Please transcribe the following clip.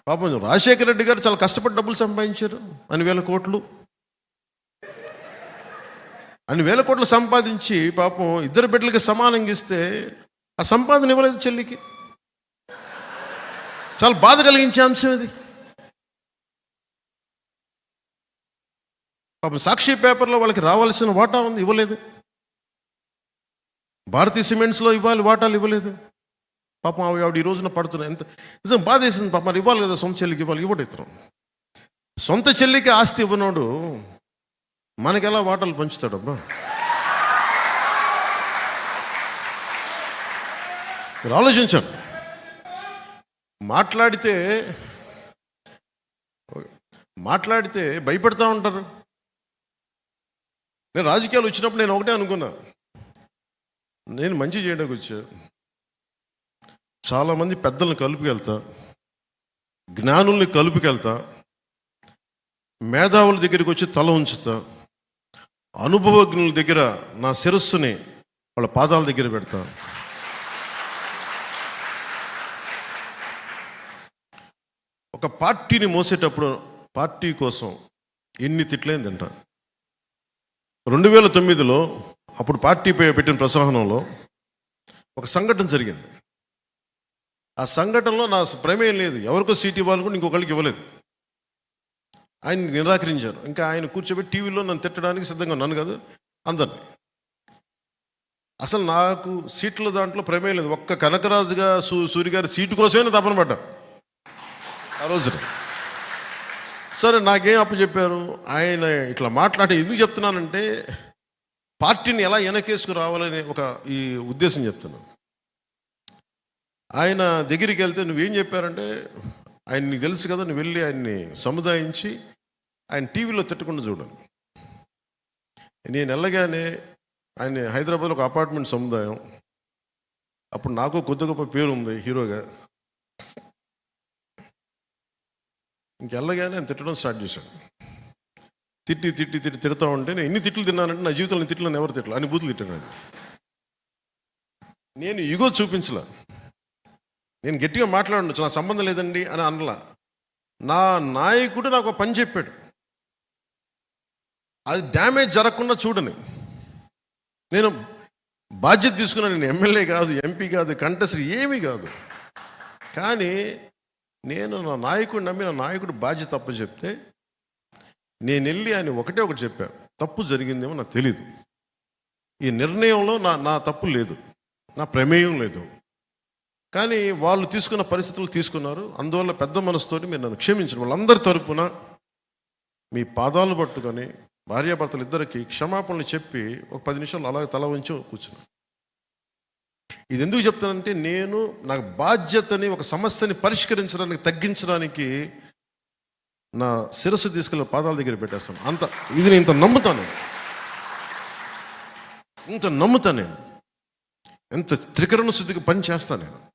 పాపం రాజశేఖర రెడ్డి గారు చాలా కష్టపడి డబ్బులు సంపాదించారు, అన్ని వేల కోట్లు సంపాదించి పాపం ఇద్దరు బిడ్డలకి సమానంగా ఇస్తే ఆ సంపాదన ఇవ్వలేదు చెల్లికి. చాలా బాధ కలిగించే అంశం ఇది. పాపం సాక్షి పేపర్లో వాళ్ళకి రావాల్సిన వాటా ఉంది, ఇవ్వలేదు. భారతీయ సిమెంట్స్లో ఇవ్వాలి వాటాలు, ఇవ్వలేదు. పాపం ఆవిడ ఈ రోజున పడుతున్నాయి. ఎంత నిజం బాధ వేసింది. పాపం మరి ఇవ్వాలి కదా, సొంత చెల్లికి ఇవ్వాలి, ఇవ్వడం. సొంత చెల్లికి ఆస్తి ఇవ్వనోడు మనకి ఎలా వాటాలు పంచుతాడబ్బా? మీరు ఆలోచించండి. మాట్లాడితే భయపెడతా ఉంటారు. నేను రాజకీయాలు వచ్చినప్పుడు నేను ఒకటే అనుకున్నా, నేను మంచి చేయడానికి వచ్చా. చాలామంది పెద్దలను కలుపుకెళ్తా, జ్ఞానుల్ని కలుపుకెళ్తా, మేధావుల దగ్గరికి వచ్చి తల ఉంచుతా, అనుభవజ్ఞుల దగ్గర నా శిరస్సుని వాళ్ళ పాదాల దగ్గర పెడతా. ఒక పార్టీని మోసేటప్పుడు పార్టీ కోసం ఎన్ని తిట్లేని తింటా. 2009లో అప్పుడు పార్టీ పెట్టిన ప్రసంగంలో ఒక సంఘటన జరిగింది. ఆ సంఘటనలో నా ప్రమేయం లేదు, ఎవరికో సీట్ ఇవ్వాలనుకుంటే ఇంకొకరికి ఇవ్వలేదు. ఆయన నిరాకరించారు. ఇంకా ఆయన కూర్చోబెట్టి టీవీలో నన్ను తిట్టడానికి సిద్ధంగా, నన్ను కాదు అందరినీ. అసలు నాకు సీట్ల దాంట్లో ప్రమేయం లేదు. ఒక్క కనకరాజుగా సూరి గారి సీటు కోసమే తపన పడ్డా ఆ రోజున. సరే, నాకేం అప్పచెప్పారు, ఆయన ఇట్లా మాట్లాడి ఎందుకు చెప్తున్నానంటే పార్టీని ఎలా వెనకేసుకు రావాలనే ఒక ఈ ఉద్దేశం చెప్తున్నాను. ఆయన దగ్గరికి వెళ్తే నువ్వేం చెప్పారంటే, ఆయన నీకు తెలుసు కదా, నువ్వు వెళ్ళి ఆయన్ని సముదాయించి ఆయన టీవీలో తిట్టకుండా చూడండి. నేను వెళ్ళగానే ఆయన హైదరాబాద్లో ఒక అపార్ట్మెంట్ సముదాయం, అప్పుడు నాకు కొద్ది గొప్ప పేరు ఉంది హీరోగా. ఇంకెళ్ళగానే ఆయన తిట్టడం స్టార్ట్ చేశాను. తిడతా ఉంటే నేను ఎన్ని తిట్లు తిన్నానంటే నా జీవితంలో తిట్లు ఎవరు తిట్టలు అన్ని బూతులు తిట్టాను. నేను ఇగో చూపించలా, నేను గట్టిగా మాట్లాడచ్చు, నా సంబంధం లేదండి అని అనలా. నా నాయకుడు నాకు పని చెప్పాడు, అది డ్యామేజ్ జరగకుండా చూడని నేను బాధ్యత తీసుకున్నాను. నేను ఎమ్మెల్యే కాదు, ఎంపీ కాదు, కంటెస్ట్ ఏమీ కాదు. కానీ నేను నా నాయకుడు నమ్మి నా నాయకుడు బాధ్యత తప్పు చెప్తే నేను వెళ్ళి ఆయన ఒకటి చెప్పా, తప్పు జరిగిందేమో నాకు తెలీదు, ఈ నిర్ణయంలో నా తప్పు లేదు, నా ప్రమేయం లేదు, కానీ వాళ్ళు తీసుకున్న పరిస్థితులు తీసుకున్నారు, అందువల్ల పెద్ద మనసుతోటి మీరు నన్ను క్షమించండి. వాళ్ళందరి తరపున మీ పాదాలు పట్టుకొని భార్యాభర్తలు ఇద్దరికి క్షమాపణలు చెప్పి ఒక 10 నిమిషాలు అలాగే తల ఉంచి కూర్చున్నా. ఇది ఎందుకు చెప్తానంటే, నేను నాకు బాధ్యతని ఒక సమస్యని పరిష్కరించడానికి తగ్గించడానికి నా శిరస్సు తీసుకెళ్ళి పాదాల దగ్గర పెట్టేస్తాను. ఇది నేను ఇంత నమ్ముతాను నేను ఎంత త్రికరణ శుద్ధికి పని చేస్తాను నేను.